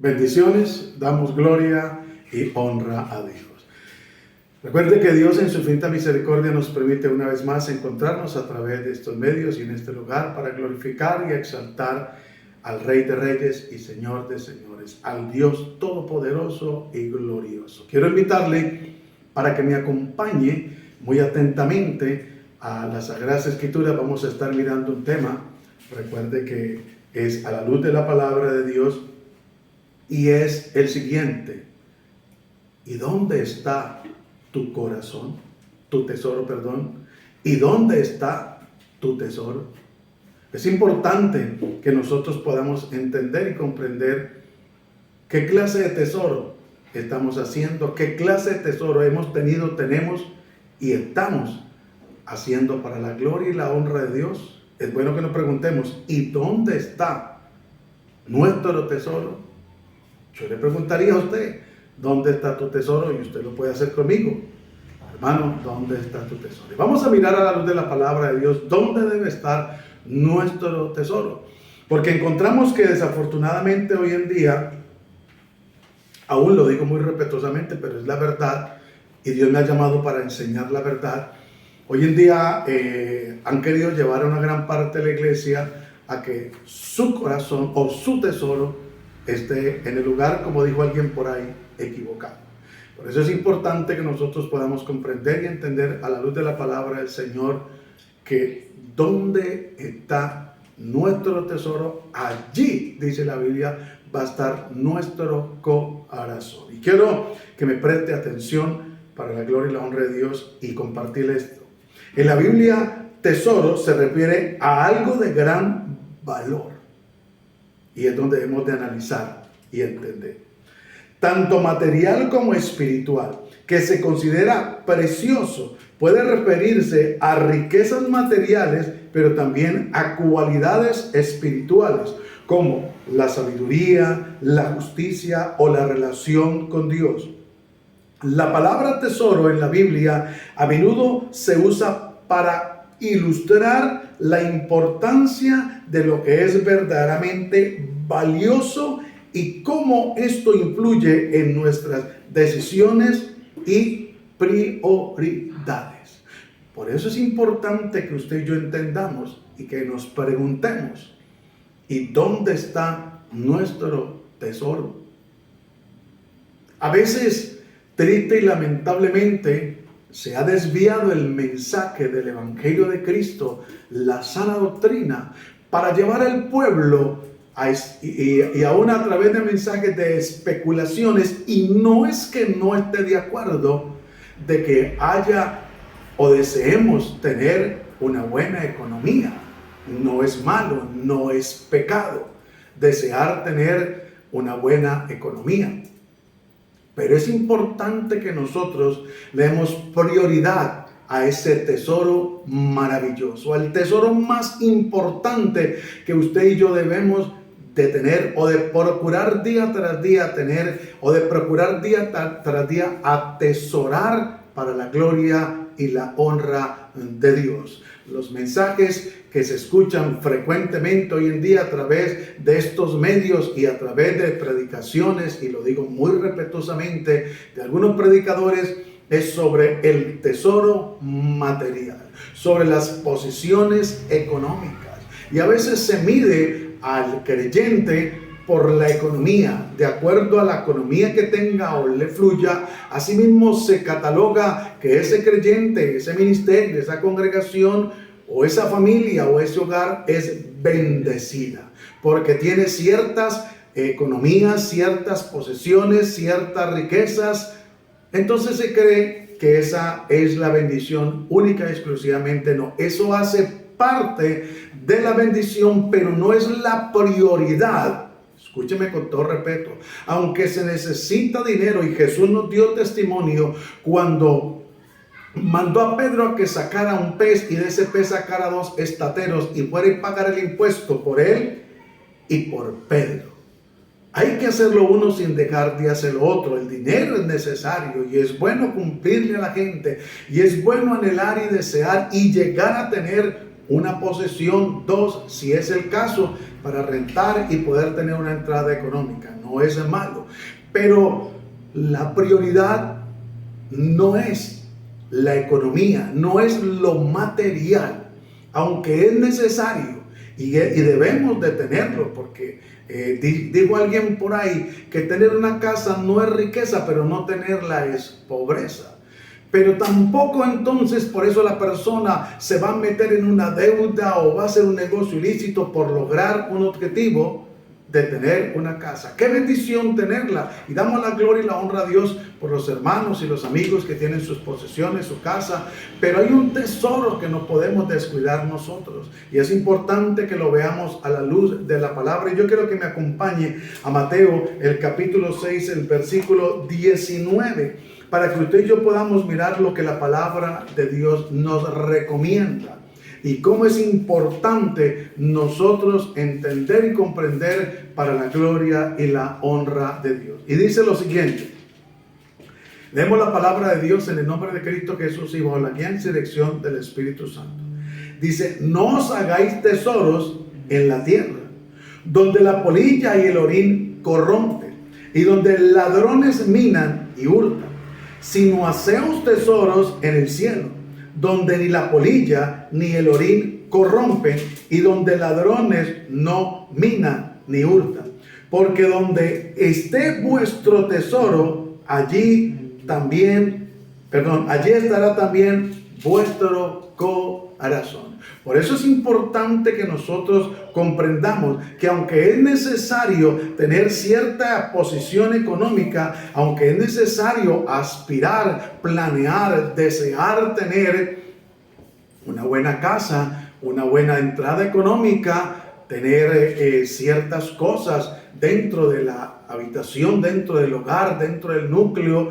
Bendiciones, damos gloria y honra a Dios. Recuerde que Dios en su infinita misericordia nos permite una vez más encontrarnos a través de estos medios y en este lugar para glorificar y exaltar al Rey de Reyes y Señor de Señores, al Dios Todopoderoso y Glorioso. Quiero invitarle para que me acompañe muy atentamente a las Sagradas Escrituras. Vamos a estar mirando un tema, recuerde que es a la luz de la palabra de Dios, y es el siguiente: ¿y dónde está tu corazón? Tu tesoro, perdón. ¿Y dónde está tu tesoro? Es importante que nosotros podamos entender y comprender qué clase de tesoro estamos haciendo, qué clase de tesoro hemos tenido, tenemos y estamos haciendo para la gloria y la honra de Dios. Es bueno que nos preguntemos, ¿y dónde está nuestro tesoro? Yo le preguntaría a usted, ¿dónde está tu tesoro? Y usted lo puede hacer conmigo. Hermano, ¿dónde está tu tesoro? Y vamos a mirar a la luz de la palabra de Dios, ¿dónde debe estar nuestro tesoro? Porque encontramos que desafortunadamente hoy en día, aún lo digo muy respetuosamente, pero es la verdad, y Dios me ha llamado para enseñar la verdad. Hoy en día han querido llevar a una gran parte de la iglesia a que su corazón o su tesoro esté en el lugar, como dijo alguien por ahí, equivocado. Por eso es importante que nosotros podamos comprender y entender a la luz de la palabra del Señor que dónde está nuestro tesoro, allí, dice la Biblia, va a estar nuestro corazón. Y quiero que me preste atención para la gloria y la honra de Dios y compartir esto. En la Biblia, tesoro se refiere a algo de gran valor. Y es donde debemos de analizar y entender. Tanto material como espiritual, que se considera precioso, puede referirse a riquezas materiales, pero también a cualidades espirituales, como la sabiduría, la justicia o la relación con Dios. La palabra tesoro en la Biblia a menudo se usa para ilustrar la importancia de lo que es verdaderamente valioso y cómo esto influye en nuestras decisiones y prioridades. Por eso es importante que usted y yo entendamos y que nos preguntemos, ¿y dónde está nuestro tesoro? A veces, triste y lamentablemente, se ha desviado el mensaje del Evangelio de Cristo, la sana doctrina, para llevar al pueblo y aún a través de mensajes de especulaciones. Y no es que no esté de acuerdo de que haya o deseemos tener una buena economía. No es malo, no es pecado desear tener una buena economía. Pero es importante que nosotros le demos prioridad a ese tesoro maravilloso, al tesoro más importante que usted y yo debemos de tener, o de procurar día tras día tener, o de procurar día tras día atesorar para la gloria y la honra de Dios. Los mensajes que se escuchan frecuentemente hoy en día a través de estos medios y a través de predicaciones, y lo digo muy respetuosamente, de algunos predicadores, es sobre el tesoro material, sobre las posiciones económicas. Y a veces se mide al creyente por la economía, de acuerdo a la economía que tenga o le fluya. Asimismo se cataloga que ese creyente, ese ministerio, esa congregación o esa familia o ese hogar es bendecida, porque tiene ciertas economías, ciertas posesiones, ciertas riquezas. Entonces se cree que esa es la bendición única y exclusivamente. No, eso hace parte de la bendición, pero no es la prioridad. Escúcheme con todo respeto, aunque se necesita dinero, y Jesús nos dio testimonio cuando mandó a Pedro a que sacara un pez y de ese pez sacara 2 estateros y fuera a pagar el impuesto por él y por Pedro. Hay que hacerlo uno sin dejar de hacer lo otro. El dinero es necesario y es bueno cumplirle a la gente, y es bueno anhelar y desear y llegar a tener una posesión, 2, si es el caso, para rentar y poder tener una entrada económica. No es malo, pero la prioridad no es la economía, no es lo material, aunque es necesario y debemos de tenerlo, porque dijo alguien por ahí que tener una casa no es riqueza, pero no tenerla es pobreza. Pero tampoco entonces por eso la persona se va a meter en una deuda o va a hacer un negocio ilícito por lograr un objetivo de tener una casa. ¡Qué bendición tenerla! Y damos la gloria y la honra a Dios por los hermanos y los amigos que tienen sus posesiones, su casa. Pero hay un tesoro que no podemos descuidar nosotros. Y es importante que lo veamos a la luz de la palabra. Y yo quiero que me acompañe a Mateo, el capítulo 6, el versículo 19. Para que usted y yo podamos mirar lo que la palabra de Dios nos recomienda y cómo es importante nosotros entender y comprender para la gloria y la honra de Dios. Y dice lo siguiente: leemos la palabra de Dios en el nombre de Cristo Jesús y bajo la guía y dirección del Espíritu Santo. Dice: no os hagáis tesoros en la tierra, donde la polilla y el orín corrompen, y donde ladrones minan y hurtan, sino haceos tesoros en el cielo, donde ni la polilla ni el orín corrompen, y donde ladrones no minan ni hurtan. Porque donde esté vuestro tesoro, allí estará también vuestro corazón. Por eso es importante que nosotros comprendamos que aunque es necesario tener cierta posición económica, aunque es necesario aspirar, planear, desear tener una buena casa, una buena entrada económica, tener ciertas cosas dentro de la habitación, dentro del hogar, dentro del núcleo,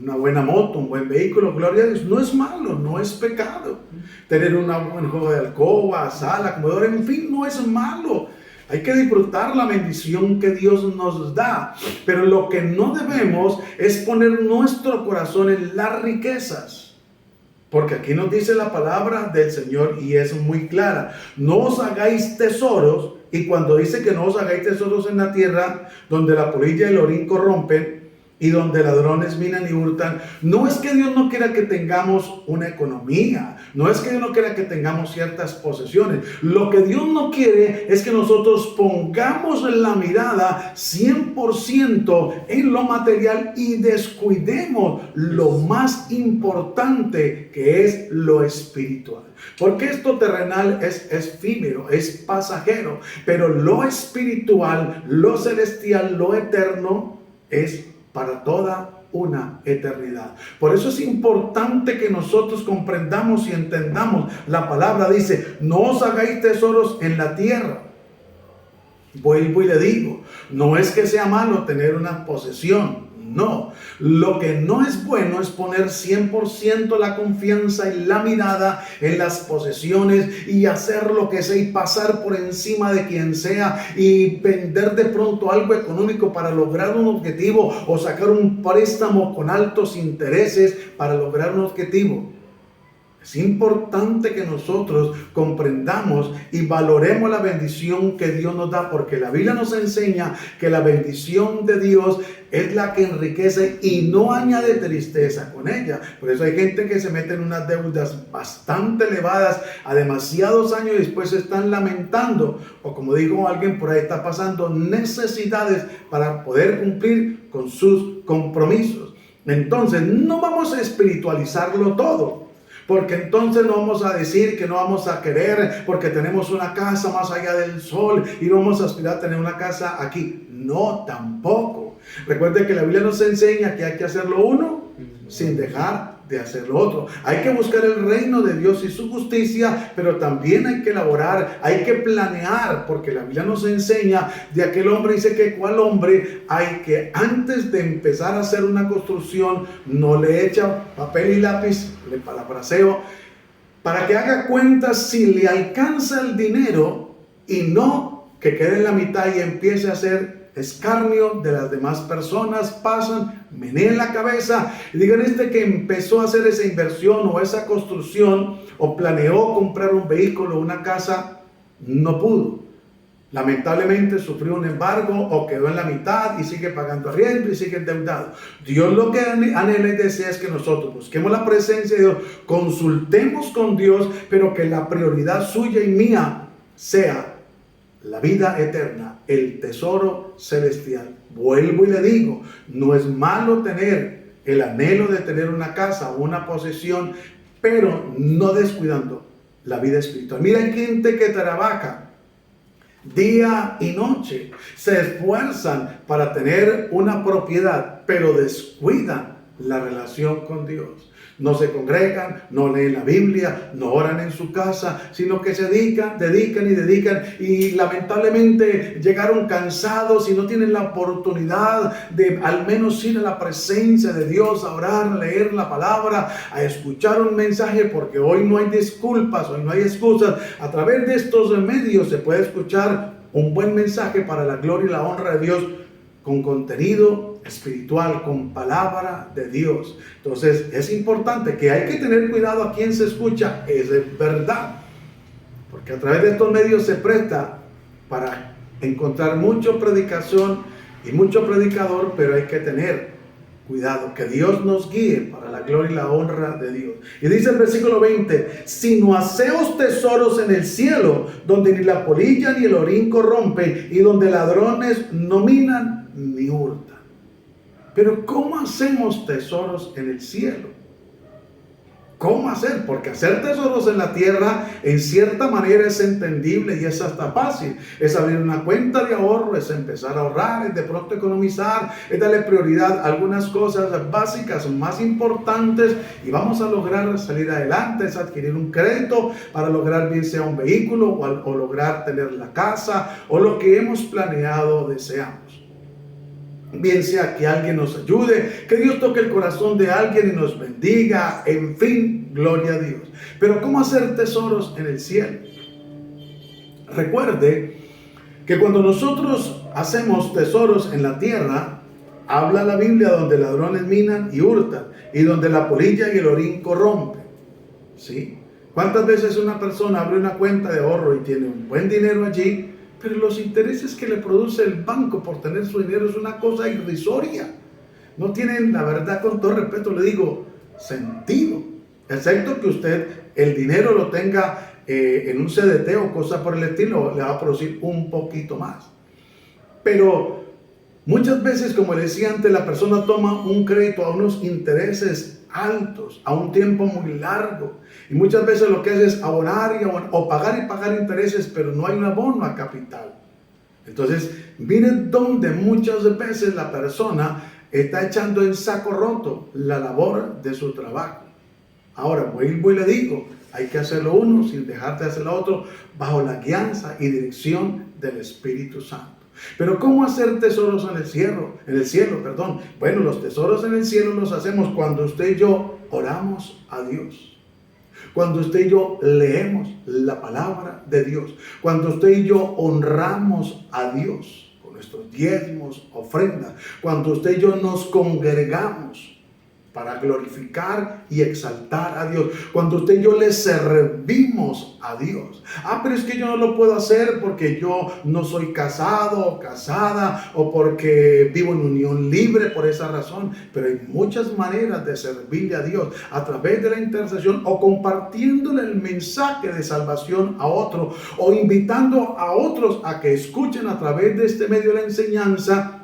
una buena moto, un buen vehículo, gloria a Dios, no es malo, no es pecado. Tener un buen juego de alcoba, sala, comedor, en fin, no es malo. Hay que disfrutar la bendición que Dios nos da. Pero lo que no debemos es poner nuestro corazón en las riquezas. Porque aquí nos dice la palabra del Señor y es muy clara: no os hagáis tesoros. Y cuando dice que no os hagáis tesoros en la tierra, donde la polilla y el orín corrompen, y donde ladrones minan y hurtan, no es que Dios no quiera que tengamos una economía, no es que Dios no quiera que tengamos ciertas posesiones. Lo que Dios no quiere es que nosotros pongamos la mirada 100% en lo material y descuidemos lo más importante, que es lo espiritual. Porque esto terrenal es efímero, es pasajero, pero lo espiritual, lo celestial, lo eterno es para toda una eternidad. Por eso es importante que nosotros comprendamos y entendamos. La palabra dice: no os hagáis tesoros en la tierra. Vuelvo y le digo, no es que sea malo tener una posesión, no. Lo que no es bueno es poner 100% la confianza y la mirada en las posesiones y hacer lo que sea y pasar por encima de quien sea y vender de pronto algo económico para lograr un objetivo o sacar un préstamo con altos intereses para lograr un objetivo. Es importante que nosotros comprendamos y valoremos la bendición que Dios nos da, porque la Biblia nos enseña que la bendición de Dios es la que enriquece y no añade tristeza con ella. Por eso hay gente que se mete en unas deudas bastante elevadas a demasiados años y después se están lamentando, o como dijo alguien por ahí, está pasando necesidades para poder cumplir con sus compromisos. Entonces no vamos a espiritualizarlo todo, porque entonces no vamos a decir que no vamos a querer porque tenemos una casa más allá del sol y no vamos a aspirar a tener una casa aquí. No, tampoco. Recuerde que la Biblia nos enseña que hay que hacer lo uno sin dejar de hacer lo otro. Hay que buscar el reino de Dios y su justicia, pero también hay que elaborar, hay que planear, porque la Biblia nos enseña de aquel hombre, dice que cuál hombre hay que antes de empezar a hacer una construcción no le echa papel y lápiz, le parafraseo, para que haga cuentas si le alcanza el dinero y no que quede en la mitad y empiece a hacer escarnio de las demás personas, pasan, meneen la cabeza y digan: este que empezó a hacer esa inversión o esa construcción o planeó comprar un vehículo o una casa, no pudo. Lamentablemente sufrió un embargo o quedó en la mitad y sigue pagando arriendo y sigue endeudado. Dios lo que anhela y desea es que nosotros busquemos la presencia de Dios, consultemos con Dios, pero que la prioridad suya y mía sea la vida eterna, el tesoro celestial. Vuelvo y le digo, no es malo tener el anhelo de tener una casa o una posesión, pero no descuidando la vida espiritual. Mira, hay gente que trabaja día y noche, se esfuerzan para tener una propiedad, pero descuidan la relación con Dios. No se congregan, no leen la Biblia, no oran en su casa, sino que se dedican y lamentablemente llegaron cansados y no tienen la oportunidad de al menos ir a la presencia de Dios, a orar, a leer la palabra, a escuchar un mensaje, porque hoy no hay disculpas, hoy no hay excusas. A través de estos medios se puede escuchar un buen mensaje para la gloria y la honra de Dios, con contenido espiritual, con palabra de Dios. Entonces es importante que hay que tener cuidado a quién se escucha, es verdad, porque a través de estos medios se presta para encontrar mucha predicación y mucho predicador, pero hay que tener cuidado, que Dios nos guíe para la gloria y la honra de Dios. Y dice el versículo 20: sino haceos tesoros en el cielo, donde ni la polilla ni el orín corrompen, y donde ladrones no minan ni hurtan. Pero ¿cómo hacemos tesoros en el cielo? ¿Cómo hacer? Porque hacer tesoros en la tierra en cierta manera es entendible y es hasta fácil. Es abrir una cuenta de ahorro, es empezar a ahorrar, es de pronto economizar, es darle prioridad a algunas cosas básicas más importantes y vamos a lograr salir adelante. Es adquirir un crédito para lograr bien sea un vehículo o lograr tener la casa o lo que hemos planeado, deseamos. Bien sea que alguien nos ayude, que Dios toque el corazón de alguien y nos bendiga, en fin, gloria a Dios. Pero ¿cómo hacer tesoros en el cielo? Recuerde que cuando nosotros hacemos tesoros en la tierra, habla la Biblia donde ladrones minan y hurtan, y donde la polilla y el orín corrompen. ¿Sí? ¿Cuántas veces una persona abre una cuenta de ahorro y tiene un buen dinero allí, pero los intereses que le produce el banco por tener su dinero es una cosa irrisoria? No tienen, la verdad, con todo respeto le digo, sentido. Excepto que usted el dinero lo tenga en un CDT o cosa por el estilo, le va a producir un poquito más. Pero muchas veces, como le decía antes, la persona toma un crédito a unos intereses altos, a un tiempo muy largo, y muchas veces lo que hace es abonar o pagar y pagar intereses, pero no hay un abono a capital. Entonces miren donde muchas veces la persona está echando en saco roto la labor de su trabajo. Ahora vuelvo y le digo, hay que hacerlo uno sin dejar de hacer lo otro, bajo la guianza y dirección del Espíritu Santo. Pero ¿cómo hacer tesoros en el cielo? Bueno, los tesoros en el cielo los hacemos cuando usted y yo oramos a Dios. Cuando usted y yo leemos la palabra de Dios. Cuando usted y yo honramos a Dios con nuestros diezmos, ofrendas. Cuando usted y yo nos congregamos para glorificar y exaltar a Dios. Cuando usted y yo le servimos a Dios. Pero es que yo no lo puedo hacer porque yo no soy casado o casada, o porque vivo en unión libre por esa razón. Pero hay muchas maneras de servirle a Dios, a través de la intercesión o compartiéndole el mensaje de salvación a otro, o invitando a otros a que escuchen a través de este medio de la enseñanza.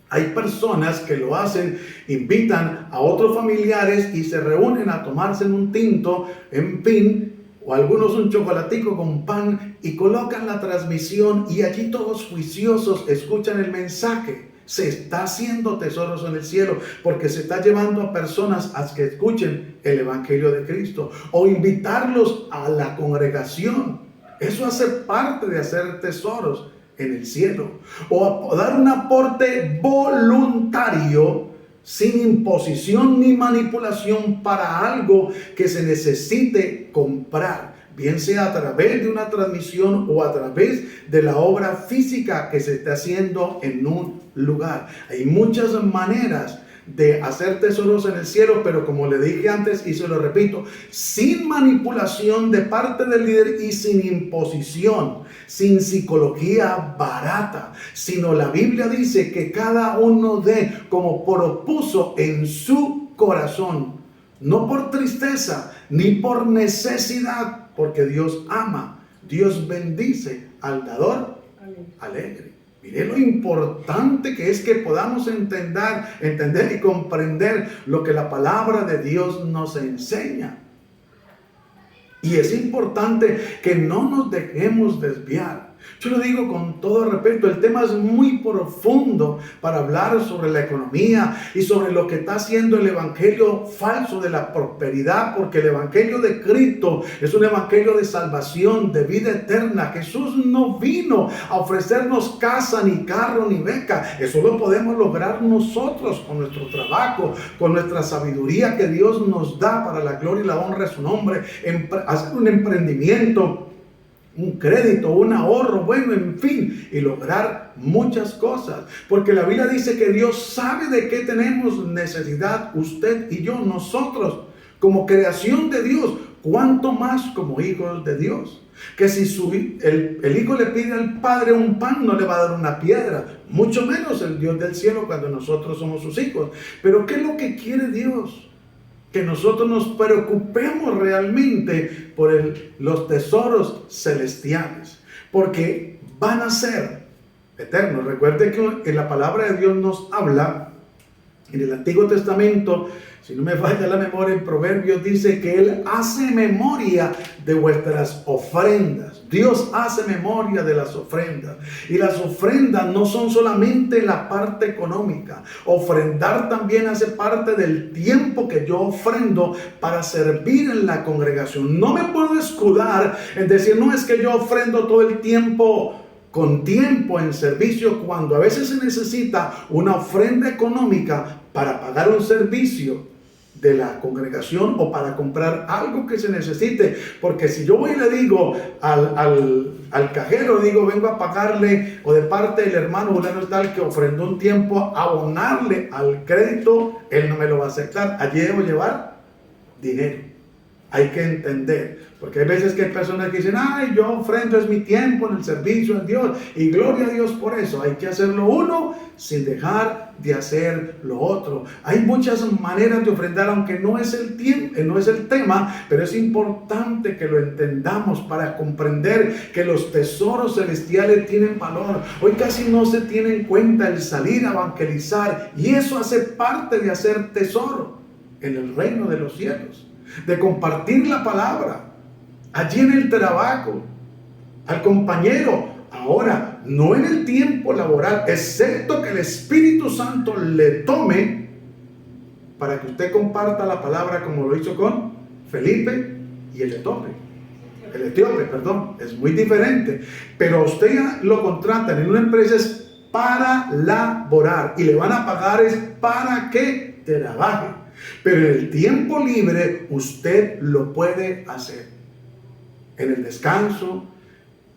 Hay personas que lo hacen, invitan a otros familiares y se reúnen a tomarse un tinto, en fin, o algunos un chocolatico con pan, y colocan la transmisión y allí todos juiciosos escuchan el mensaje. Se está haciendo tesoros en el cielo porque se está llevando a personas a que escuchen el Evangelio de Cristo, o invitarlos a la congregación. Eso hace parte de hacer tesoros en el cielo, o dar un aporte voluntario sin imposición ni manipulación para algo que se necesite comprar. bien sea a través de una transmisión o a través de la obra física que se está haciendo en un lugar. Hay muchas maneras de hacer tesoros en el cielo, pero como le dije antes y se lo repito, sin manipulación de parte del líder y sin imposición, sin psicología barata, sino la Biblia dice que cada uno dé como propuso en su corazón, no por tristeza ni por necesidad, porque Dios ama, Dios bendice al dador alegre. Mire lo importante que es que podamos entender y comprender lo que la palabra de Dios nos enseña. Y es importante que no nos dejemos desviar. Yo lo digo con todo respeto, el tema es muy profundo para hablar sobre la economía y sobre lo que está haciendo el evangelio falso de la prosperidad, porque el evangelio de Cristo es un evangelio de salvación, de vida eterna. Jesús no vino a ofrecernos casa, ni carro, ni beca. Eso lo podemos lograr nosotros con nuestro trabajo, con nuestra sabiduría que Dios nos da para la gloria y la honra de su nombre, hacer un emprendimiento, un crédito, un ahorro, bueno, en fin, y lograr muchas cosas. Porque la Biblia dice que Dios sabe de qué tenemos necesidad, usted y yo, nosotros, como creación de Dios, cuánto más como hijos de Dios. Que si el hijo le pide al padre un pan, no le va a dar una piedra, mucho menos el Dios del cielo cuando nosotros somos sus hijos. Pero ¿qué es lo que quiere Dios? Que nosotros nos preocupemos realmente por los tesoros celestiales, porque van a ser eternos. Recuerde que en la palabra de Dios nos habla, en el Antiguo Testamento, si no me falla la memoria, en Proverbios dice que Él hace memoria de vuestras ofrendas. Dios hace memoria de las ofrendas. Y las ofrendas no son solamente la parte económica. Ofrendar también hace parte del tiempo que yo ofrendo para servir en la congregación. No me puedo escudar en decir, no, es que yo ofrendo todo el tiempo con tiempo en servicio, cuando a veces se necesita una ofrenda económica para pagar un servicio de la congregación o para comprar algo que se necesite. Porque si yo voy y le digo al cajero, digo, vengo a pagarle, o de parte del hermano fulano tal que ofrendó un tiempo, abonarle al crédito, él no me lo va a aceptar. Allí debo llevar dinero. Hay que entender, porque hay veces que hay personas que dicen, ay, yo ofrendo, es mi tiempo en el servicio de Dios, y gloria a Dios por eso. Hay que hacerlo uno sin dejar de hacer lo otro. Hay muchas maneras de ofrendar, aunque no es el tiempo, no es el tema, pero es importante que lo entendamos para comprender que los tesoros celestiales tienen valor. Hoy casi no se tiene en cuenta el salir a evangelizar, y eso hace parte de hacer tesoro en el reino de los cielos, de compartir la palabra allí en el trabajo, al compañero. Ahora, no en el tiempo laboral, excepto que el Espíritu Santo le tome para que usted comparta la palabra, como lo hizo con Felipe y el etíope, es muy diferente. Pero usted lo contratan en una empresa es para laborar, y le van a pagar es para que trabaje. Pero en el tiempo libre usted lo puede hacer. En el descanso,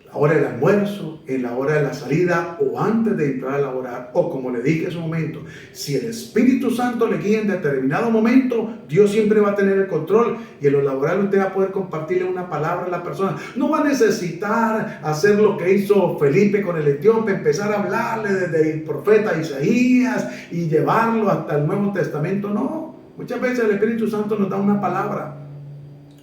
la hora del almuerzo, en la hora de la salida o antes de entrar a laborar. O como le dije en su momento, si el Espíritu Santo le guía en determinado momento, Dios siempre va a tener el control. Y en lo laboral usted va a poder compartirle una palabra a la persona. No va a necesitar hacer lo que hizo Felipe con el etíope, empezar a hablarle desde el profeta Isaías y llevarlo hasta el Nuevo Testamento. No. Muchas veces el Espíritu Santo nos da una palabra,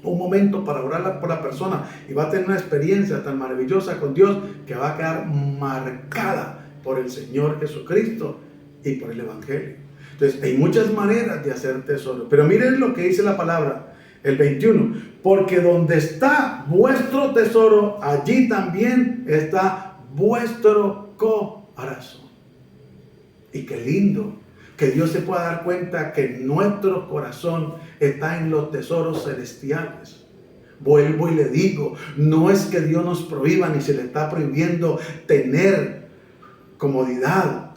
un momento para orar por la persona, y va a tener una experiencia tan maravillosa con Dios que va a quedar marcada por el Señor Jesucristo y por el Evangelio. Entonces hay muchas maneras de hacer tesoro, pero miren lo que dice la palabra, el 21, porque donde está vuestro tesoro, allí también está vuestro corazón. Y qué lindo que Dios se pueda dar cuenta que nuestro corazón está en los tesoros celestiales. Vuelvo y le digo, no es que Dios nos prohíba ni se le está prohibiendo tener comodidad,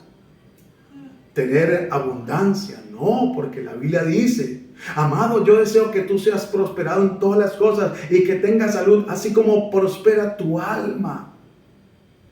tener abundancia. No, porque la Biblia dice Amado, yo deseo que tú seas prosperado en todas las cosas y que tengas salud, así como prospera tu alma.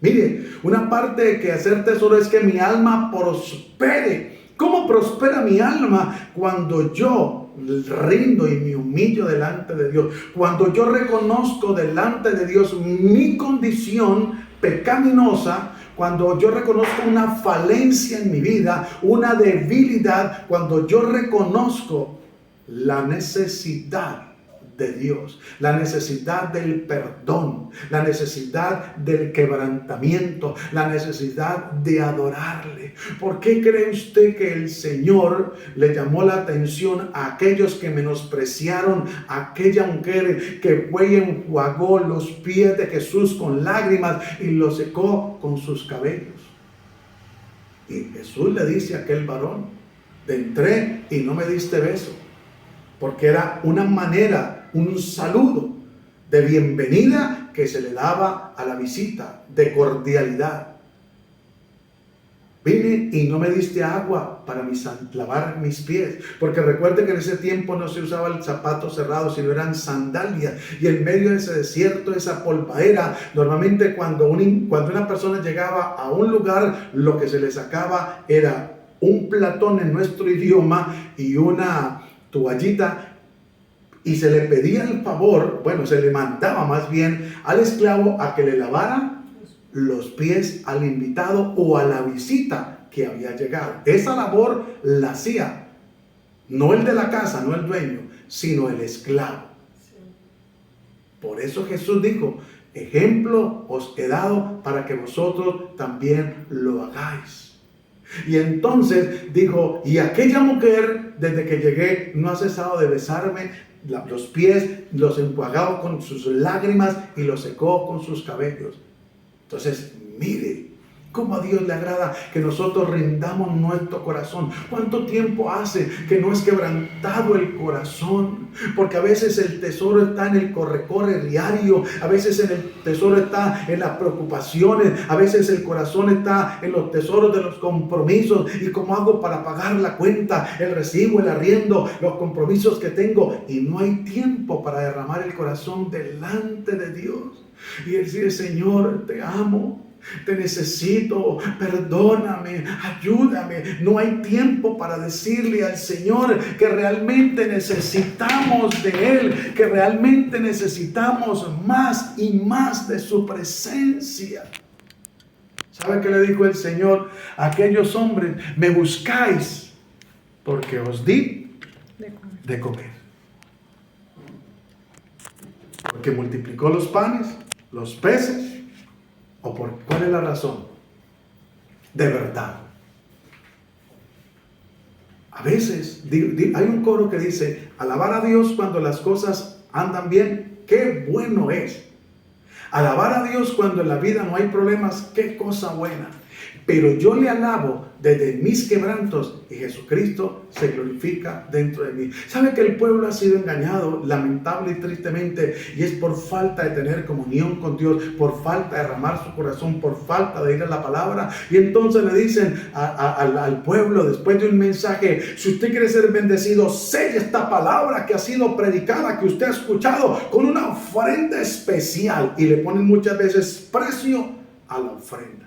Mire, una parte de que hacer tesoro es que mi alma prospere. ¿Cómo prospera mi alma? Cuando yo rindo y me humillo delante de Dios. Cuando yo reconozco delante de Dios mi condición pecaminosa. Cuando yo reconozco una falencia en mi vida, una debilidad. Cuando yo reconozco la necesidad de Dios, la necesidad del perdón, la necesidad del quebrantamiento, la necesidad de adorarle. ¿Por qué cree usted que el Señor le llamó la atención a aquellos que menospreciaron a aquella mujer que fue y enjuagó los pies de Jesús con lágrimas y los secó con sus cabellos? Y Jesús le dice a aquel varón: entré y no me diste beso, porque era una manera, un saludo de bienvenida que se le daba a la visita, de cordialidad. Vine y no me diste agua para lavar mis pies, porque recuerde que en ese tiempo no se usaba el zapato cerrado, sino eran sandalias, y en medio de ese desierto, esa polvadera, normalmente cuando una persona llegaba a un lugar, lo que se le sacaba era un platón en nuestro idioma y una toallita, y se le pedía el favor, se le mandaba más bien al esclavo a que le lavara los pies al invitado o a la visita que había llegado. Esa labor la hacía no el de la casa, no el dueño, sino el esclavo. Por eso Jesús dijo: ejemplo os he dado para que vosotros también lo hagáis. Y entonces dijo: y aquella mujer, desde que llegué, no ha cesado de besarme los pies, los enjuagó con sus lágrimas y los secó con sus cabellos. Entonces, mire cómo a Dios le agrada que nosotros rindamos nuestro corazón. ¿Cuánto tiempo hace que no es quebrantado el corazón? Porque a veces el tesoro está en el corre-corre diario, a veces el tesoro está en las preocupaciones, a veces el corazón está en los tesoros de los compromisos. ¿Y cómo hago para pagar la cuenta, el recibo, el arriendo, los compromisos que tengo? Y no hay tiempo para derramar el corazón delante de Dios y decir: Señor, te amo, te necesito, perdóname, ayúdame. No hay tiempo para decirle al Señor que realmente necesitamos de Él, que realmente necesitamos más y más de su presencia. ¿Sabe qué le dijo el Señor a aquellos hombres? Me buscáis porque os di de comer. Porque multiplicó los panes, los peces. ¿O por cuál es la razón? De verdad. A veces hay un coro que dice: alabar a Dios cuando las cosas andan bien, qué bueno es. Alabar a Dios cuando en la vida no hay problemas, qué cosa buena. Pero yo le alabo desde mis quebrantos y Jesucristo se glorifica dentro de mí. ¿Sabe que el pueblo ha sido engañado, lamentable y tristemente? Y es por falta de tener comunión con Dios, por falta de derramar su corazón, por falta de ir a la palabra. Y entonces le dicen al pueblo, después de un mensaje: si usted quiere ser bendecido, selle esta palabra que ha sido predicada, que usted ha escuchado, con una ofrenda especial. Y le ponen muchas veces precio a la ofrenda.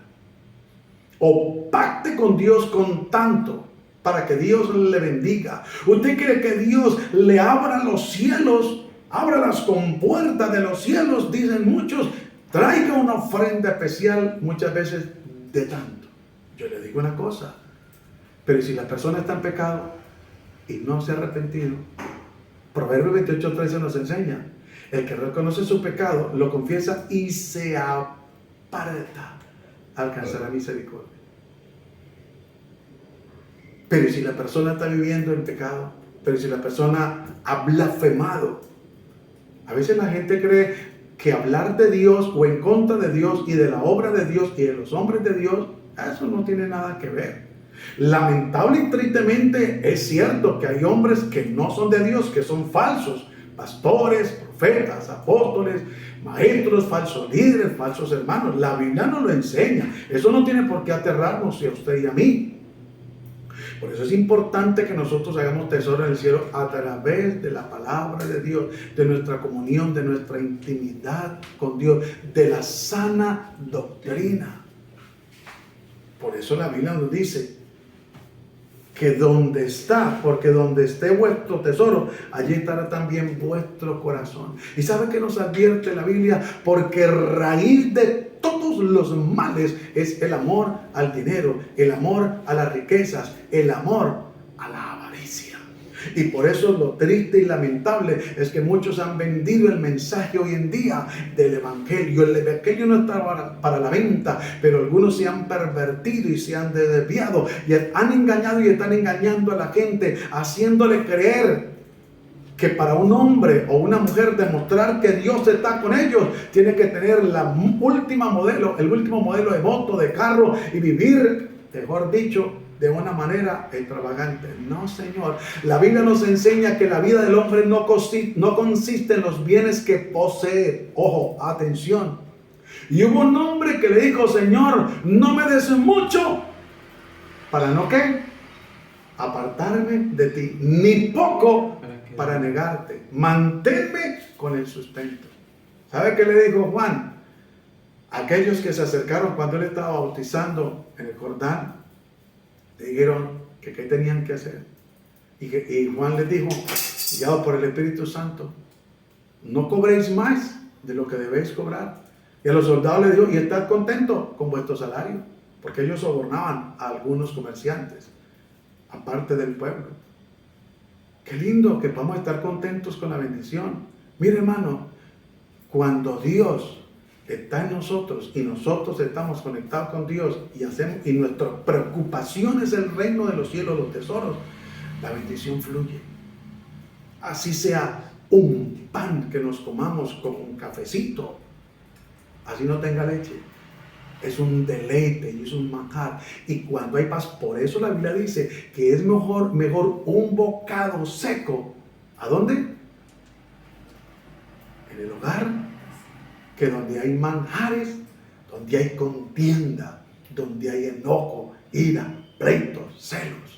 O pacte con Dios con tanto para que Dios le bendiga. Usted quiere que Dios le abra los cielos, abra las compuertas de los cielos, dicen muchos. Traiga una ofrenda especial, muchas veces de tanto. Yo le digo una cosa: pero si la persona está en pecado y no se ha arrepentido, Proverbios 28:13 nos enseña: el que reconoce su pecado, lo confiesa y se aparta, alcanzará misericordia. Pero si la persona está viviendo en pecado, pero si la persona ha blasfemado, a veces la gente cree que hablar de Dios o en contra de Dios y de la obra de Dios y de los hombres de Dios, eso no tiene nada que ver. Lamentable y tristemente es cierto que hay hombres que no son de Dios, que son falsos, pastores, profetas, apóstoles, maestros, falsos líderes, falsos hermanos. La Biblia nos lo enseña. Eso no tiene por qué aterrarnos a usted y a mí. Por eso es importante que nosotros hagamos tesoro en el cielo a través de la palabra de Dios, de nuestra comunión, de nuestra intimidad con Dios, de la sana doctrina. Por eso la Biblia nos dice que donde está, porque donde esté vuestro tesoro, allí estará también vuestro corazón. ¿Y sabe qué nos advierte la Biblia? Porque raíz de todos los males es el amor al dinero, el amor a las riquezas, el amor a la avaricia. Y por eso lo triste y lamentable es que muchos han vendido el mensaje hoy en día del Evangelio. El Evangelio no está para la venta, pero algunos se han pervertido y se han desviado y han engañado y están engañando a la gente, haciéndole creer que para un hombre o una mujer demostrar que Dios está con ellos, tiene que tener el último modelo de moto, de carro y vivir, mejor dicho, de una manera extravagante. No, Señor. La Biblia nos enseña que la vida del hombre no consiste en los bienes que posee. Ojo, atención. Y hubo un hombre que le dijo: Señor, no me des mucho, ¿para no qué? Apartarme de ti, ni poco para negarte. Manténme con el sustento. ¿Sabe qué le dijo Juan? Aquellos que se acercaron cuando él estaba bautizando en el Jordán, le dijeron que qué tenían que hacer. Y Juan les dijo, guiado por el Espíritu Santo: no cobréis más de lo que debéis cobrar. Y a los soldados les dijo: y estad contentos con vuestro salario, porque ellos sobornaban a algunos comerciantes, aparte del pueblo. Qué lindo que podamos estar contentos con la bendición. Mire, hermano, cuando Dios está en nosotros y nosotros estamos conectados con Dios y nuestra preocupación es el reino de los cielos, los tesoros, la bendición fluye. Así sea un pan que nos comamos con un cafecito, así no tenga leche, es un deleite y es un manjar. Y cuando hay paz, por eso la Biblia dice que es mejor un bocado seco. ¿A dónde? En el hogar, que donde hay manjares, donde hay contienda, donde hay enojo, ira, pleitos, celos.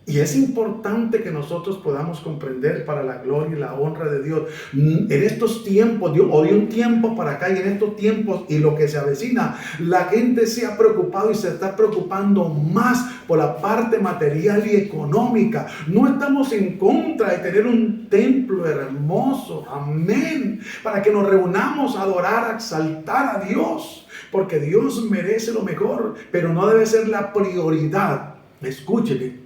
Y es importante que nosotros podamos comprender, para la gloria y la honra de Dios, en estos tiempos, o de un tiempo para acá, y en estos tiempos y lo que se avecina, la gente se ha preocupado y se está preocupando más por la parte material y económica. No estamos en contra de tener un templo hermoso, amén, para que nos reunamos a adorar, a exaltar a Dios, porque Dios merece lo mejor, pero no debe ser la prioridad. Escúcheme,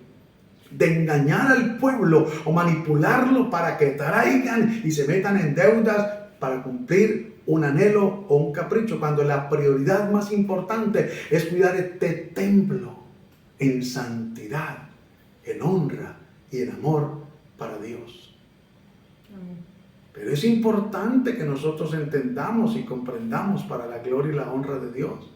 de engañar al pueblo o manipularlo para que traigan y se metan en deudas para cumplir un anhelo o un capricho, cuando la prioridad más importante es cuidar este templo en santidad, en honra y en amor para Dios. Pero es importante que nosotros entendamos y comprendamos, para la gloria y la honra de Dios.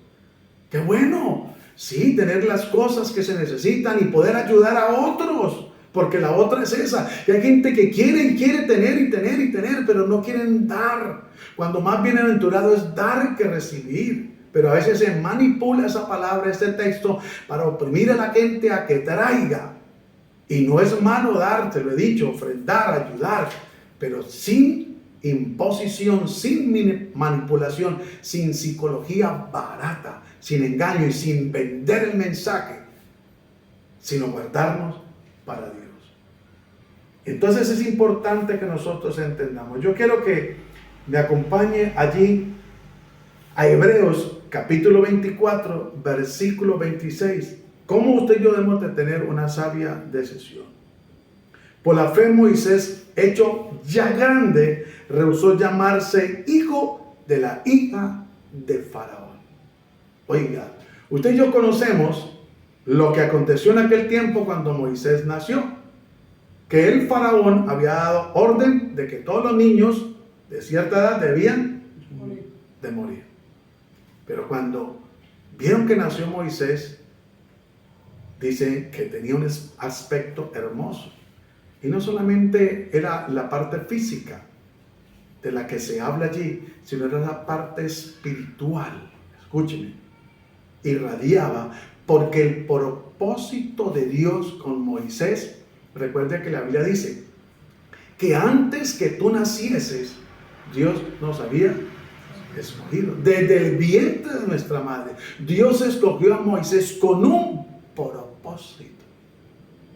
¡Qué bueno! Sí, tener las cosas que se necesitan y poder ayudar a otros, porque la otra es esa, que hay gente que quiere tener, pero no quieren dar, cuando más bienaventurado es dar que recibir. Pero a veces se manipula esa palabra, este texto, para oprimir a la gente a que traiga. Y no es malo dar, te lo he dicho, ofrendar, ayudar, pero sin imposición, sin manipulación, sin psicología barata, sin engaño y sin vender el mensaje, sino guardarnos para Dios. Entonces es importante que nosotros entendamos. Yo quiero que me acompañe allí a Hebreos capítulo 24, versículo 26. ¿Cómo usted y yo debemos de tener una sabia decisión? Por la fe Moisés, hecho ya grande, rehusó llamarse hijo de la hija de Faraón. Oiga, usted y yo conocemos lo que aconteció en aquel tiempo cuando Moisés nació, que el Faraón había dado orden de que todos los niños de cierta edad debían de morir. Pero cuando vieron que nació Moisés, dicen que tenía un aspecto hermoso. Y no solamente era la parte física de la que se habla allí, sino era la parte espiritual. Escúcheme. Irradiaba Porque el propósito de Dios con Moisés, recuerda que la Biblia dice que antes que tú nacieses, Dios nos había escogido. Desde el vientre de nuestra madre, Dios escogió a Moisés con un propósito.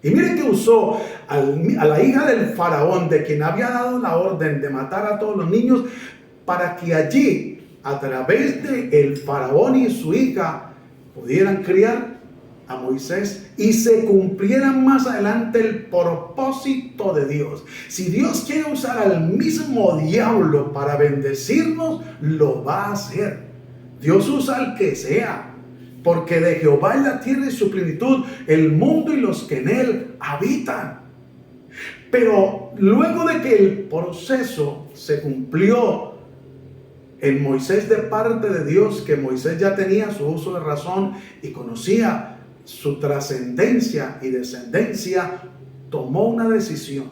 Y mire que usó a la hija del faraón, de quien había dado la orden de matar a todos los niños, para que allí, a través de el faraón y su hija, pudieran criar a Moisés y se cumplieran más adelante el propósito de Dios. Si Dios quiere usar al mismo diablo para bendecirnos, lo va a hacer. Dios usa al que sea, porque de Jehová es la tierra y su plenitud, el mundo y los que en él habitan. Pero luego de que el proceso se cumplió en Moisés de parte de Dios, que Moisés ya tenía su uso de razón y conocía su trascendencia y descendencia, tomó una decisión,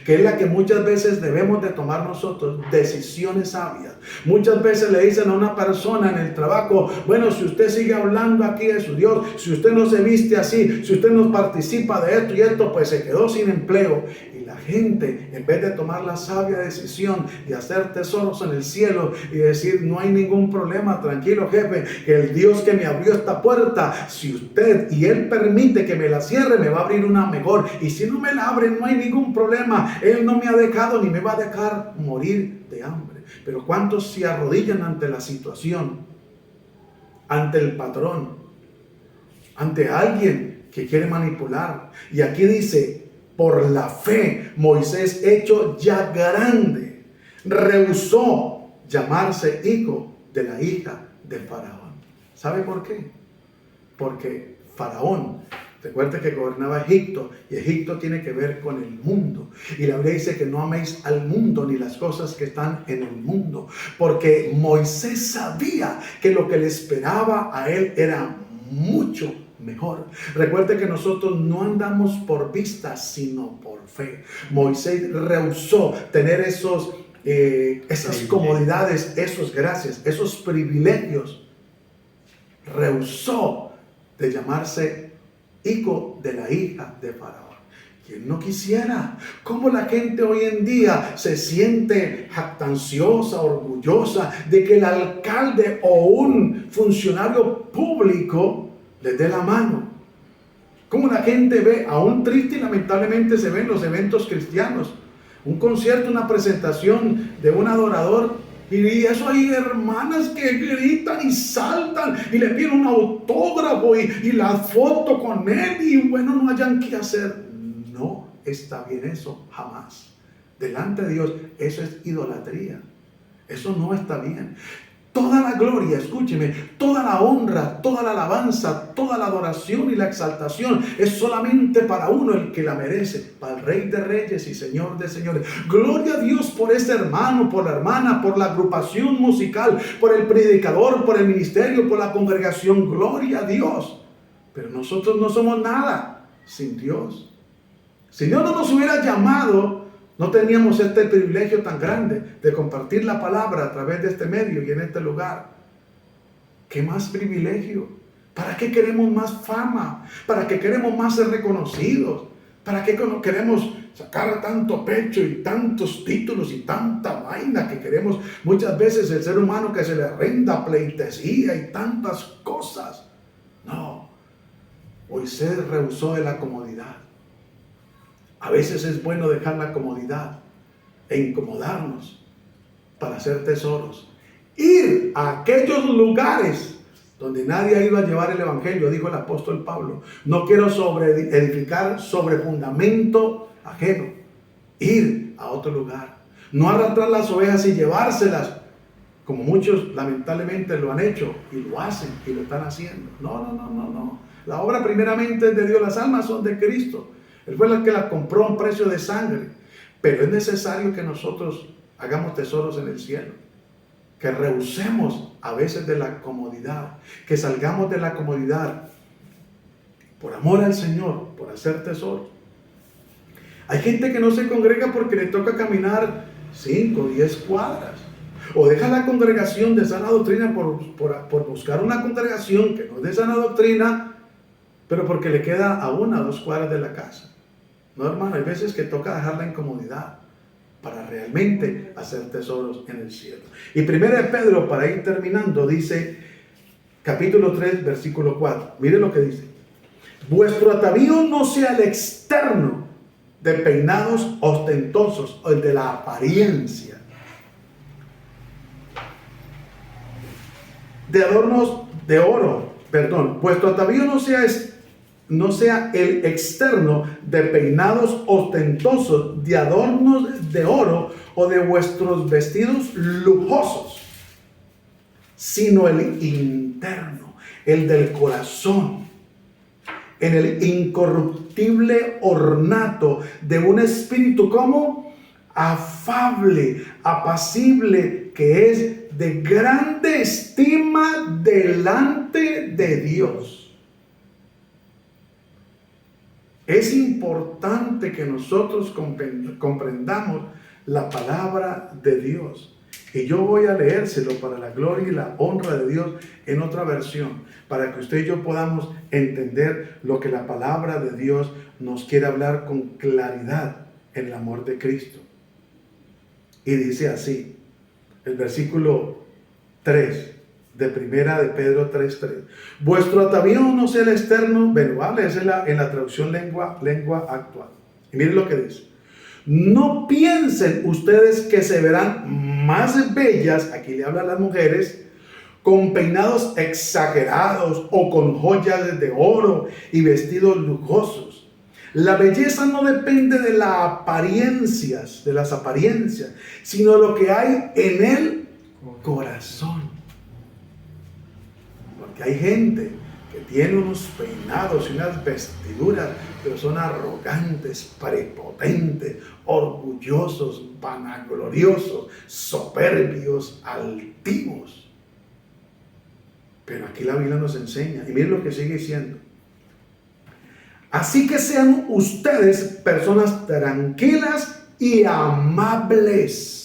que es la que muchas veces debemos de tomar nosotros, decisiones sabias. Muchas veces le dicen a una persona en el trabajo: bueno, si usted sigue hablando aquí de su Dios, si usted no se viste así, si usted no participa de esto y esto, pues se quedó sin empleo. Y la gente, en vez de tomar la sabia decisión de hacer tesoros en el cielo y decir: no hay ningún problema, tranquilo jefe, que el Dios que me abrió esta puerta, si usted y él permite que me la cierre, me va a abrir una mejor, y si no me la abre, no hay ningún problema, él no me ha dejado ni me va a dejar morir de hambre. Pero ¿cuántos se arrodillan ante la situación, ante el patrón, ante alguien que quiere manipular? Y aquí dice: por la fe, Moisés, hecho ya grande, rehusó llamarse hijo de la hija de Faraón. ¿Sabe por qué? Porque Faraón, recuerda que gobernaba Egipto, y Egipto tiene que ver con el mundo. Y la Biblia dice que no améis al mundo ni las cosas que están en el mundo. Porque Moisés sabía que lo que le esperaba a él era mucho mejor. Recuerde que nosotros no andamos por vista, sino por fe. Moisés rehusó tener esas comodidades, esos gracias, esos privilegios. Rehusó de llamarse hijo de la hija de Faraón. ¿Quién no quisiera? ¿Cómo la gente hoy en día se siente jactanciosa, orgullosa de que el alcalde o un funcionario público les dé la mano? ¿Cómo la gente ve, aún triste y lamentablemente se ven los eventos cristianos, un concierto, una presentación de un adorador, y eso hay hermanas que gritan y saltan y le piden un autógrafo y la foto con él, y bueno, no hayan qué hacer? No está bien eso, jamás. Delante de Dios, eso es idolatría. Eso no está bien. Toda la gloria, escúcheme, toda la honra, toda la alabanza, toda la adoración y la exaltación es solamente para uno, el que la merece, para el Rey de Reyes y Señor de Señores. Gloria a Dios por ese hermano, por la hermana, por la agrupación musical, por el predicador, por el ministerio, por la congregación. Gloria a Dios. Pero nosotros no somos nada sin Dios. Si Dios no nos hubiera llamado, no teníamos este privilegio tan grande de compartir la palabra a través de este medio y en este lugar. ¿Qué más privilegio? ¿Para qué queremos más fama? ¿Para qué queremos más ser reconocidos? ¿Para qué queremos sacar tanto pecho y tantos títulos y tanta vaina que queremos? Muchas veces el ser humano que se le rinda pleitesía y tantas cosas. No, Moisés rehusó de la comodidad. A veces es bueno dejar la comodidad e incomodarnos para hacer tesoros. Ir a aquellos lugares donde nadie ha ido a llevar el evangelio, dijo el apóstol Pablo. No quiero edificar sobre fundamento ajeno. Ir a otro lugar. No arrastrar las ovejas y llevárselas, como muchos lamentablemente lo han hecho y lo hacen y lo están haciendo. No. La obra primeramente es de Dios, las almas son de Cristo. Él fue el que las compró a un precio de sangre. Pero es necesario que nosotros hagamos tesoros en el cielo. Que rehusemos a veces de la comodidad. Que salgamos de la comodidad por amor al Señor, por hacer tesoros. Hay gente que no se congrega porque le toca caminar 5 o 10 cuadras. O deja la congregación de sana doctrina por buscar una congregación que no es de sana doctrina, pero porque le queda a 1 o 2 cuadras de la casa. No, hermano, hay veces que toca dejar la incomodidad para realmente hacer tesoros en el cielo. Y 1 de Pedro, para ir terminando, dice, capítulo 3, versículo 4. Mire lo que dice. Vuestro atavío no sea el externo de peinados ostentosos o el de la apariencia, de adornos de oro, vuestro atavío no sea el externo de peinados ostentosos, de adornos de oro o de vuestros vestidos lujosos, sino el interno, el del corazón, en el incorruptible ornato de un espíritu como afable, apacible, que es de grande estima delante de Dios. Es importante que nosotros comprendamos la palabra de Dios. Y yo voy a leérselo para la gloria y la honra de Dios en otra versión, para que usted y yo podamos entender lo que la palabra de Dios nos quiere hablar con claridad en el amor de Cristo. Y dice así, el versículo 3 de 1 de Pedro 3:3. Vuestro atavío no sea el externo, venerable, es en la traducción lengua actual. Y miren lo que dice. No piensen ustedes que se verán más bellas, aquí le habla a las mujeres, con peinados exagerados o con joyas de oro y vestidos lujosos. La belleza no depende de las apariencias, sino lo que hay en el corazón. Porque hay gente que tiene unos peinados y unas vestiduras, pero son arrogantes, prepotentes, orgullosos, vanagloriosos, soberbios, altivos. Pero aquí la Biblia nos enseña, y miren lo que sigue diciendo. Así que sean ustedes personas tranquilas y amables.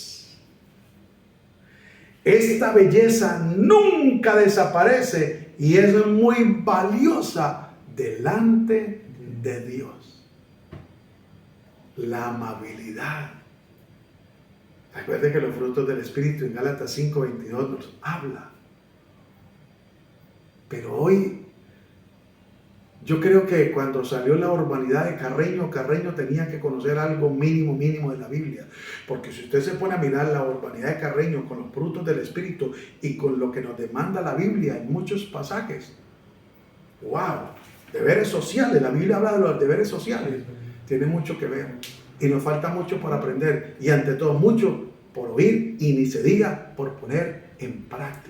Esta belleza nunca desaparece y es muy valiosa delante de Dios. La amabilidad. Recuerde que los frutos del Espíritu en Gálatas 5:22 nos habla. Pero hoy yo creo que cuando salió la urbanidad de Carreño tenía que conocer algo mínimo de la Biblia. Porque si usted se pone a mirar la urbanidad de Carreño con los frutos del Espíritu y con lo que nos demanda la Biblia en muchos pasajes, ¡wow! Deberes sociales, la Biblia habla de los deberes sociales, tiene mucho que ver. Y nos falta mucho por aprender y ante todo mucho por oír y ni se diga por poner en práctica.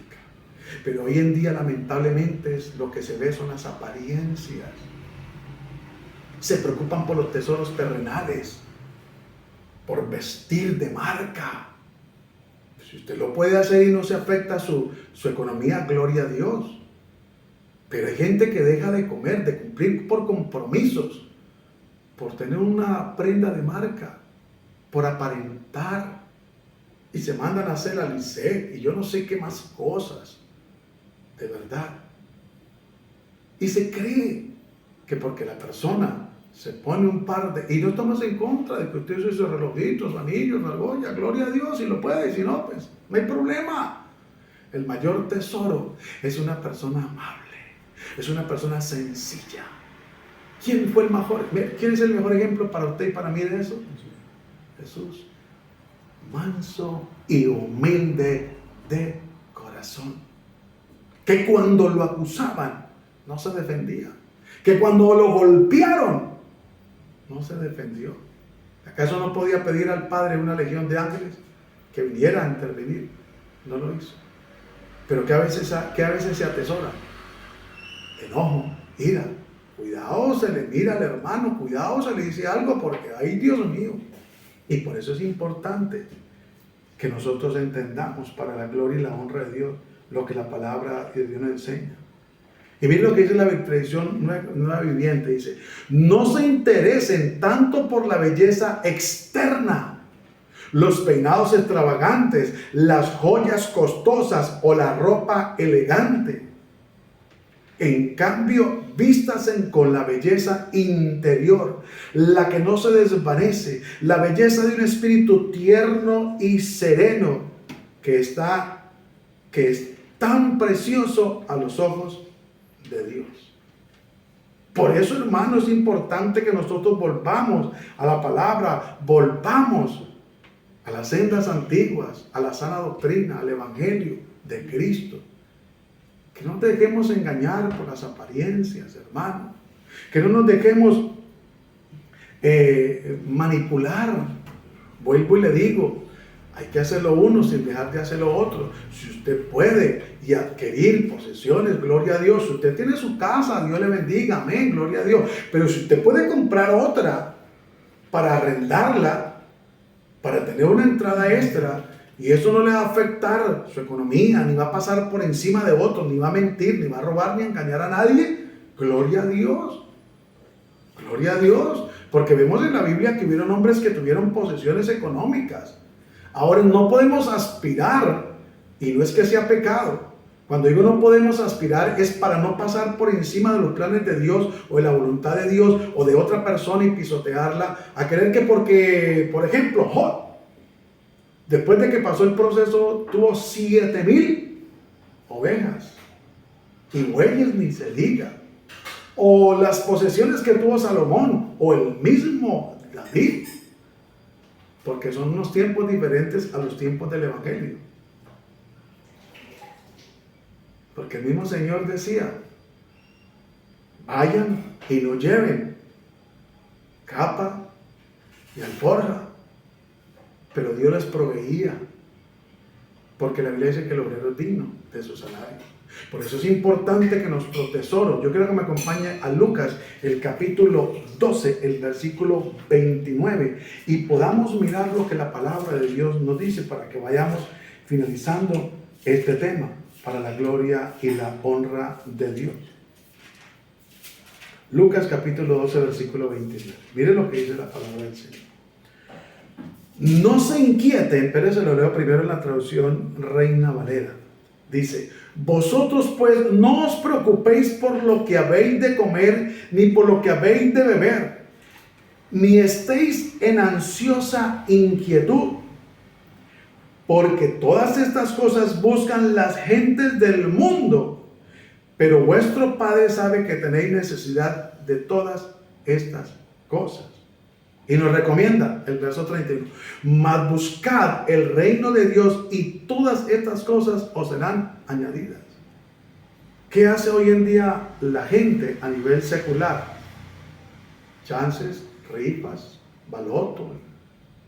Pero hoy en día lamentablemente lo que se ve son las apariencias. Se preocupan por los tesoros terrenales, por vestir de marca. Si usted lo puede hacer y no se afecta su economía, gloria a Dios. Pero hay gente que deja de comer, de cumplir por compromisos, por tener una prenda de marca, por aparentar, y se mandan a hacer la liceo y yo no sé qué más cosas. De verdad. Y se cree que porque la persona se pone un par de... Y no estamos en contra de que usted use esos relojitos, anillos, argolla, gloria a Dios, si lo puede, y si no, pues no hay problema. El mayor tesoro es una persona amable, es una persona sencilla. ¿Quién fue el mejor? ¿Quién es el mejor ejemplo para usted y para mí de eso? Jesús. Manso y humilde de corazón. Que cuando lo acusaban, no se defendía. Que cuando lo golpearon, no se defendió. ¿Acaso no podía pedir al Padre una legión de ángeles que viniera a intervenir? No lo hizo. Pero que a veces se atesora. Enojo, ira. Cuidado, se le mira al hermano, cuidado, se le dice algo porque, ay, Dios mío. Y por eso es importante que nosotros entendamos para la gloria y la honra de Dios lo que la palabra de Dios nos enseña. Y miren lo que dice la tradición nueva viviente, dice, no se interesen tanto por la belleza externa, los peinados extravagantes, las joyas costosas o la ropa elegante. En cambio, vístanse con la belleza interior, la que no se desvanece, la belleza de un espíritu tierno y sereno, que es tan precioso a los ojos de Dios. Por eso, hermano, es importante que nosotros volvamos a la palabra, volvamos a las sendas antiguas, a la sana doctrina, al evangelio de Cristo. Que no nos dejemos engañar por las apariencias, hermano. Que no nos dejemos manipular. Vuelvo y le digo, hay que hacer lo uno sin dejar de hacer lo otro. Si usted puede y adquirir posesiones, gloria a Dios. Si usted tiene su casa, Dios le bendiga, amén, gloria a Dios. Pero si usted puede comprar otra para arrendarla, para tener una entrada extra, y eso no le va a afectar su economía, ni va a pasar por encima de otros, ni va a mentir, ni va a robar, ni a engañar a nadie, gloria a Dios. Gloria a Dios. Porque vemos en la Biblia que hubieron hombres que tuvieron posesiones económicas. Ahora, no podemos aspirar, y no es que sea pecado. Cuando digo no podemos aspirar, es para no pasar por encima de los planes de Dios o de la voluntad de Dios o de otra persona y pisotearla, a creer que porque, por ejemplo, Job, después de que pasó el proceso, tuvo 7,000 ovejas y bueyes, ni se diga. O las posesiones que tuvo Salomón, o el mismo David. Porque son unos tiempos diferentes a los tiempos del evangelio. Porque el mismo Señor decía, vayan y no lleven capa y alforja. Pero Dios les proveía. Porque la Biblia dice que el obrero es digno de su salario. Por eso es importante que nuestro tesoro, yo quiero que me acompañe a Lucas, el capítulo 12, el versículo 29, y podamos mirar lo que la palabra de Dios nos dice para que vayamos finalizando este tema para la gloria y la honra de Dios. Lucas capítulo 12, versículo 29. Mire lo que dice la palabra del Señor. No se inquieten, pero se lo leo primero en la traducción Reina Valera. Dice, vosotros pues no os preocupéis por lo que habéis de comer, ni por lo que habéis de beber, ni estéis en ansiosa inquietud, porque todas estas cosas buscan las gentes del mundo, pero vuestro Padre sabe que tenéis necesidad de todas estas cosas. Y nos recomienda el verso 31, mas buscad el reino de Dios y todas estas cosas os serán añadidas. ¿Qué hace hoy en día la gente a nivel secular? Chances, rifas, baloto,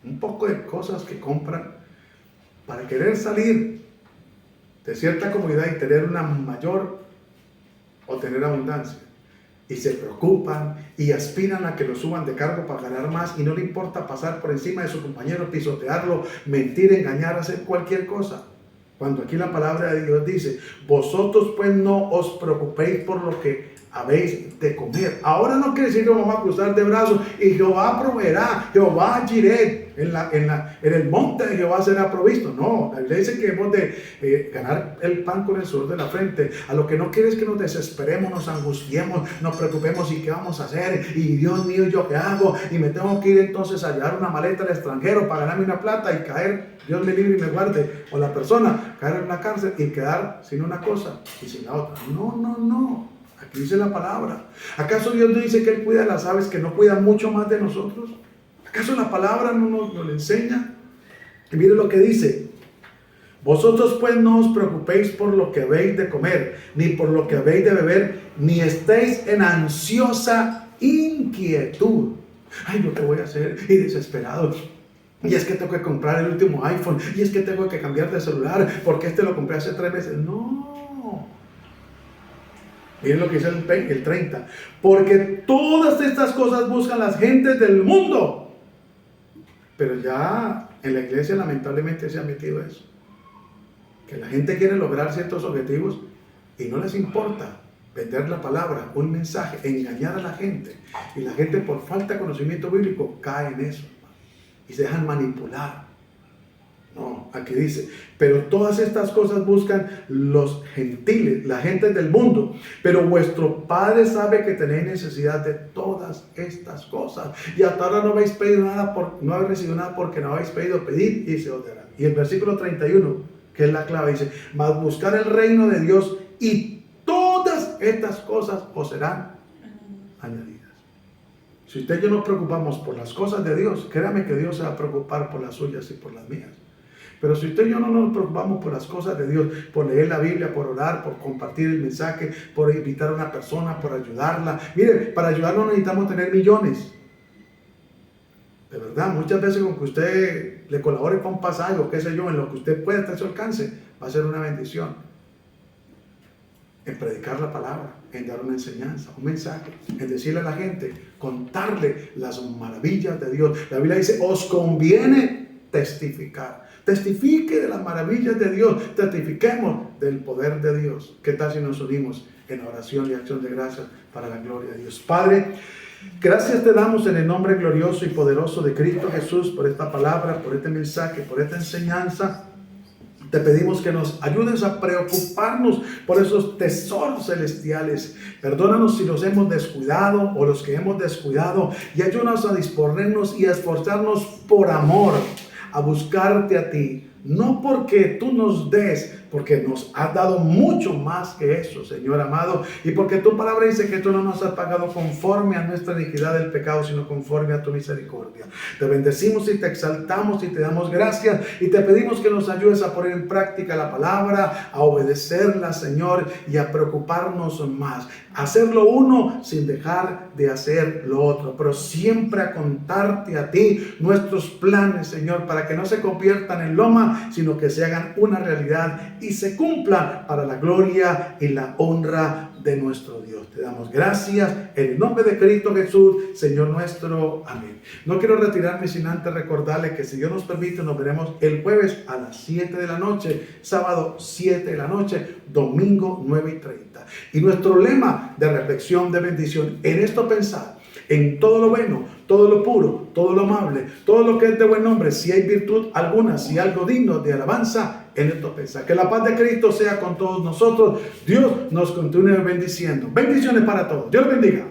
un poco de cosas que compran para querer salir de cierta comodidad y tener una mayor o tener abundancia. Y se preocupan y aspiran a que lo suban de cargo para ganar más y no le importa pasar por encima de su compañero, pisotearlo, mentir, engañar, hacer cualquier cosa. Cuando aquí la palabra de Dios dice, vosotros pues no os preocupéis por lo que habéis de comer. Ahora no quiere decir que vamos a cruzar de brazos y Jehová proveerá, Jehová Jireh, en el monte de Jehová será provisto. No, la Biblia dice que hemos de ganar el pan con el sudor de la frente. A lo que no quiere es que nos desesperemos, nos angustiemos, nos preocupemos y qué vamos a hacer. Y Dios mío, ¿yo qué hago? Y me tengo que ir entonces a llevar una maleta al extranjero para ganarme una plata y caer, Dios me libre y me guarde, o la persona caer en la cárcel y quedar sin una cosa y sin la otra. No, no, no. Aquí dice la palabra. ¿Acaso Dios no dice que Él cuida a las aves que no cuidan mucho más de nosotros? ¿Acaso la palabra no nos enseña? Y mire lo que dice. Vosotros pues no os preocupéis por lo que habéis de comer, ni por lo que habéis de beber, ni estéis en ansiosa inquietud. Ay, ¿yo qué voy a hacer? Y desesperado. Y es que tengo que comprar el último iPhone. Y es que tengo que cambiar de celular porque este lo compré hace 3 meses. No. Miren lo que dice el 30. Porque todas estas cosas buscan las gentes del mundo. Pero ya en la iglesia lamentablemente se ha metido eso. Que la gente quiere lograr ciertos objetivos y no les importa vender la palabra, un mensaje, engañar a la gente. Y la gente por falta de conocimiento bíblico cae en eso. Y se dejan manipular. No, aquí dice, pero todas estas cosas buscan los gentiles, la gente del mundo, pero vuestro Padre sabe que tenéis necesidad de todas estas cosas, y hasta ahora no habéis pedido nada, no habéis recibido nada porque no habéis pedido, pedid y se os dará. Y el versículo 31, que es la clave, dice, mas buscar el reino de Dios y todas estas cosas os serán añadidas. Si usted y yo nos preocupamos por las cosas de Dios, créame que Dios se va a preocupar por las suyas y por las mías. Pero si usted y yo no nos preocupamos por las cosas de Dios, por leer la Biblia, por orar, por compartir el mensaje, por invitar a una persona, por ayudarla. Mire, para ayudarnos necesitamos tener millones. De verdad, muchas veces con que usted le colabore con un pasaje o qué sé yo, en lo que usted pueda estar a su alcance, va a ser una bendición. En predicar la palabra, en dar una enseñanza, un mensaje, en decirle a la gente, contarle las maravillas de Dios. La Biblia dice, os conviene testificar. Testifique de las maravillas de Dios, testifiquemos del poder de Dios. ¿Qué tal si nos unimos en oración y acción de gracias para la gloria de Dios? Padre, gracias te damos en el nombre glorioso y poderoso de Cristo Jesús por esta palabra, por este mensaje, por esta enseñanza. Te pedimos que nos ayudes a preocuparnos por esos tesoros celestiales. Perdónanos si nos hemos descuidado o los que hemos descuidado, y ayúdanos a disponernos y a esforzarnos por amor, a buscarte a ti, no porque tú nos des, porque nos has dado mucho más que eso, Señor amado, y porque tu palabra dice que tú no nos has pagado conforme a nuestra iniquidad del pecado, sino conforme a tu misericordia. Te bendecimos y te exaltamos y te damos gracias, y te pedimos que nos ayudes a poner en práctica la palabra, a obedecerla, Señor, y a preocuparnos más, a hacer lo uno sin dejar de hacer lo otro, pero siempre a contarte a ti nuestros planes, Señor, para que no se conviertan en loma, sino que se hagan una realidad y se cumplan para la gloria y la honra de nuestro Dios. Te damos gracias en el nombre de Cristo Jesús, Señor nuestro. Amén. No quiero retirarme sin antes recordarle que si Dios nos permite, nos veremos el jueves a las 7 de la noche, sábado 7 de la noche, domingo 9:30. Y nuestro lema de reflexión de bendición, en esto pensar, en todo lo bueno, todo lo puro, todo lo amable, todo lo que es de buen nombre, si hay virtud alguna, si algo digno de alabanza, en esto pensar. Que la paz de Cristo sea con todos nosotros. Dios nos continúe bendiciendo. Bendiciones para todos. Dios los bendiga.